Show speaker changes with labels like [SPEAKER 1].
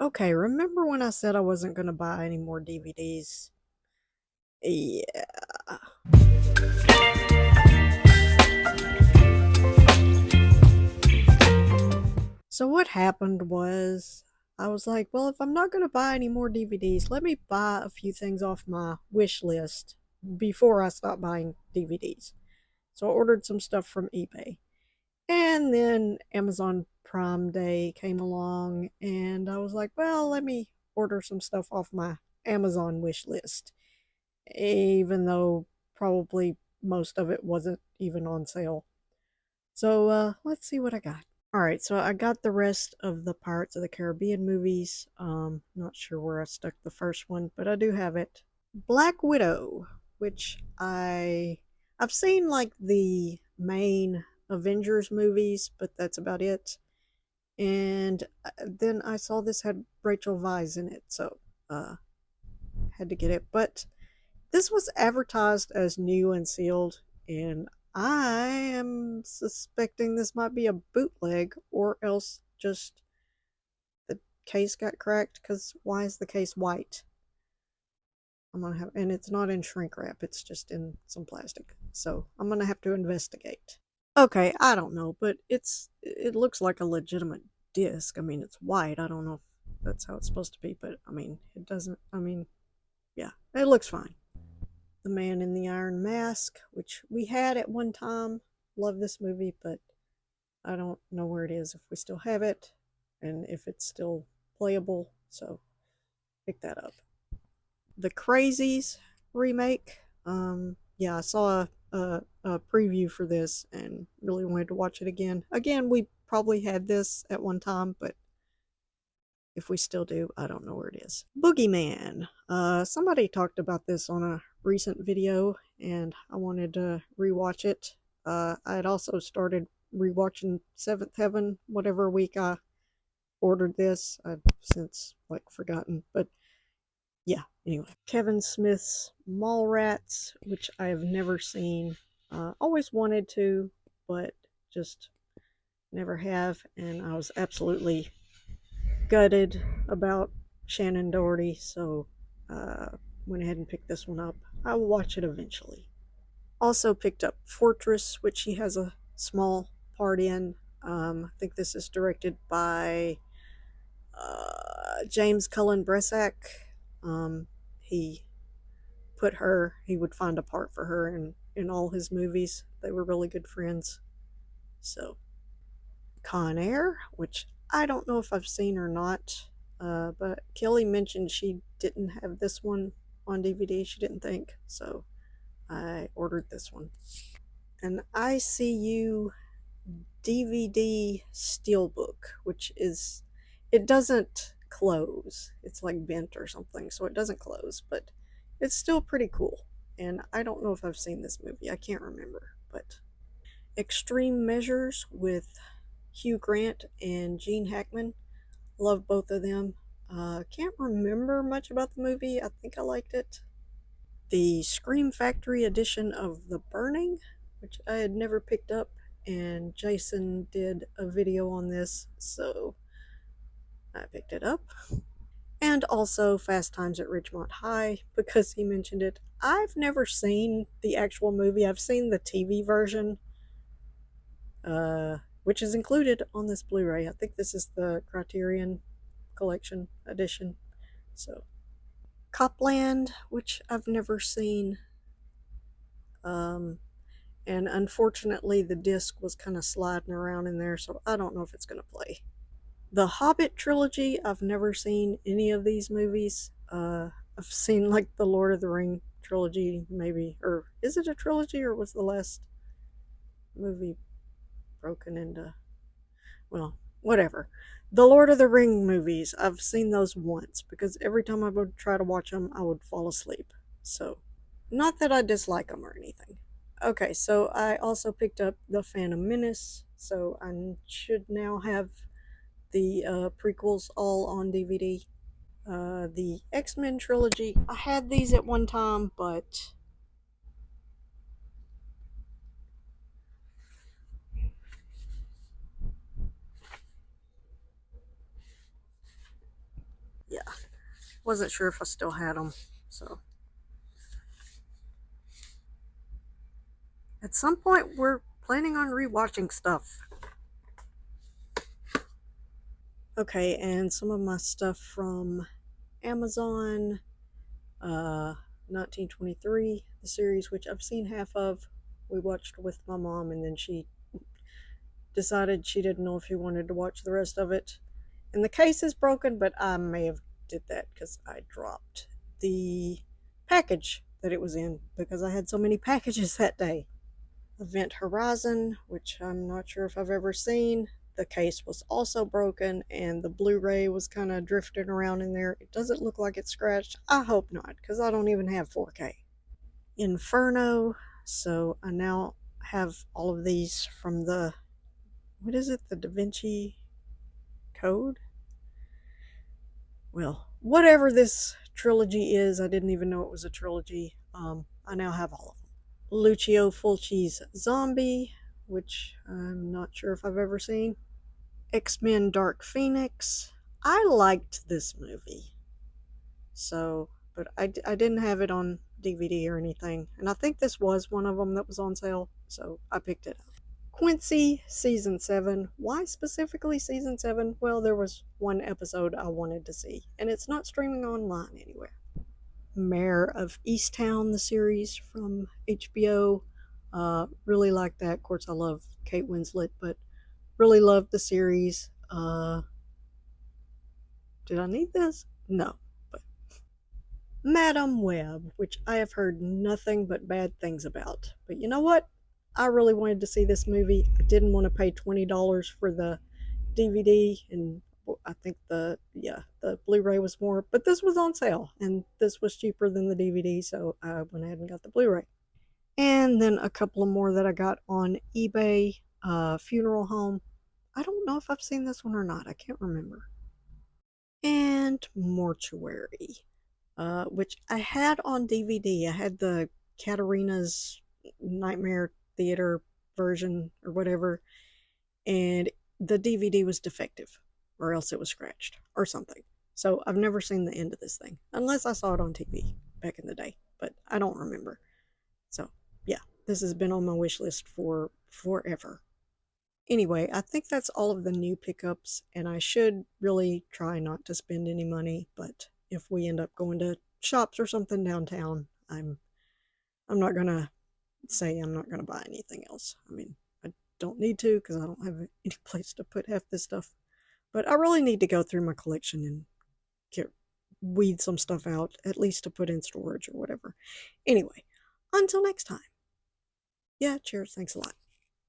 [SPEAKER 1] Okay, remember when I said I wasn't going to buy any more DVDs? Yeah. So what happened was I was like, well, if I'm not going to buy any more DVDs, let me buy a few things off my wish list before I stop buying DVDs. So I ordered some stuff from eBay. And then Amazon Prime Day came along, and I was like, well, let me order some stuff off my Amazon wish list, even though probably most of it wasn't even on sale. So let's see what I got. All right, so I got the rest of the Pirates of the Caribbean movies. Not sure where I stuck the first one, but I do have it. Black Widow, which I've seen like the main Avengers movies, but that's about it. And then I saw this had Rachel Weisz in it, so uh had to get it. But this was advertised as new and sealed, and I am suspecting this might be a bootleg, or else just the case got cracked, because why is the case white? I'm gonna have, and it's not in shrink wrap, it's just in some plastic. So I'm gonna have to investigate. Okay, I don't know, but it looks like a legitimate disc. I mean, it's white. I don't know if that's how it's supposed to be, but I mean, it doesn't. I mean, yeah, it looks fine. The Man in the Iron Mask, which we had at one time. Love this movie, but I don't know where it is, if we still have it, and if it's still playable. So pick that up. The Crazies remake. Yeah, I saw a preview for this and really wanted to watch it again. Again, we probably had this at one time, but if we still do, I don't know where it is. Boogeyman. Somebody talked about this on a recent video, and I wanted to rewatch it. I had also started rewatching Seventh Heaven, whatever week I ordered this. I've since like forgotten, but yeah, anyway. Kevin Smith's Mallrats, which I have never seen. Always wanted to, but just never have. And I was absolutely gutted about Shannon Doherty, so went ahead and picked this one up. I will watch it eventually. Also picked up Fortress, which he has a small part in. I think this is directed by James Cullen Bressak. He he would find a part for her in all his movies. They were really good friends. So, Con Air, which I don't know if I've seen or not, but Kelly mentioned she didn't have this one on DVD. She didn't think, so I ordered this one. An ICU DVD Steelbook, which is, it doesn't close. It's like bent or something, so it doesn't close, but it's still pretty cool. And I don't know if I've seen this movie. I can't remember, but Extreme Measures with Hugh Grant and Gene Hackman. Love both of them. Can't remember much about the movie. I think I liked it. The Scream Factory edition of The Burning, which I had never picked up, and Jason did a video on this, so I picked it up. And also Fast Times at Ridgemont High, because he mentioned it. I've never seen the actual movie. I've seen the TV version, which is included on this Blu-ray. I think this is the Criterion Collection edition. So, Copland, which I've never seen. And unfortunately, the disc was kind of sliding around in there, so I don't know if it's going to play. The Hobbit trilogy, I've never seen any of these movies. I've seen like the Lord of the Ring trilogy, maybe, or is it a trilogy, or was the last movie broken into, well, whatever. The Lord of the Ring movies, I've seen those once, because every time I would try to watch them, I would fall asleep. So, not that I dislike them or anything. Okay, so I also picked up The Phantom Menace, so I should now have the prequels all on DVD. The X-Men trilogy, I had these at one time, but Wasn't sure if I still had them, so. At some point, we're planning on rewatching stuff. Okay, and some of my stuff from Amazon, 1923, the series, which I've seen half of. We watched with my mom, and then she decided she didn't know if she wanted to watch the rest of it. And the case is broken, but I may have did that because I dropped the package that it was in because I had so many packages that day. Event Horizon, which I'm not sure if I've ever seen. The case was also broken, and the Blu-ray was kind of drifting around in there. It doesn't look like it's scratched. I hope not, because I don't even have 4K. Inferno. So I now have all of these from the, what is it, the Da Vinci Code? Well, whatever this trilogy is, I didn't even know it was a trilogy. I now have all of them. Lucio Fulci's Zombie, which I'm not sure if I've ever seen. X-Men Dark Phoenix. I liked this movie. So, but I didn't have it on DVD or anything. And I think this was one of them that was on sale, so I picked it up. Quincy Season 7. Why specifically Season 7? Well, there was one episode I wanted to see, and it's not streaming online anywhere. Mayor of Easttown, the series from HBO. Really like that. Of course, I love Kate Winslet, but really loved the series. Did I need this? No. But Madam Web, which I have heard nothing but bad things about. But you know what? I really wanted to see this movie. I didn't want to pay $20 for the DVD, and I think the Blu-ray was more, but this was on sale, and this was cheaper than the DVD, so I went ahead and got the Blu-ray. And then a couple of more that I got on eBay. Funeral Home. I don't know if I've seen this one or not. I can't remember. And Mortuary, which I had on DVD. I had the Katarina's Nightmare Theater version or whatever, and the DVD was defective, or else it was scratched or something. So I've never seen the end of this thing, unless I saw it on TV back in the day, but I don't remember. So yeah, this has been on my wish list for forever. Anyway, I think that's all of the new pickups, and I should really try not to spend any money, but if we end up going to shops or something downtown, I'm not gonna say I'm not gonna buy anything else. I mean, I don't need to because I don't have any place to put half this stuff. But I really need to go through my collection and weed some stuff out, at least to put in storage or whatever. Anyway, until next time. Yeah, cheers. Thanks a lot.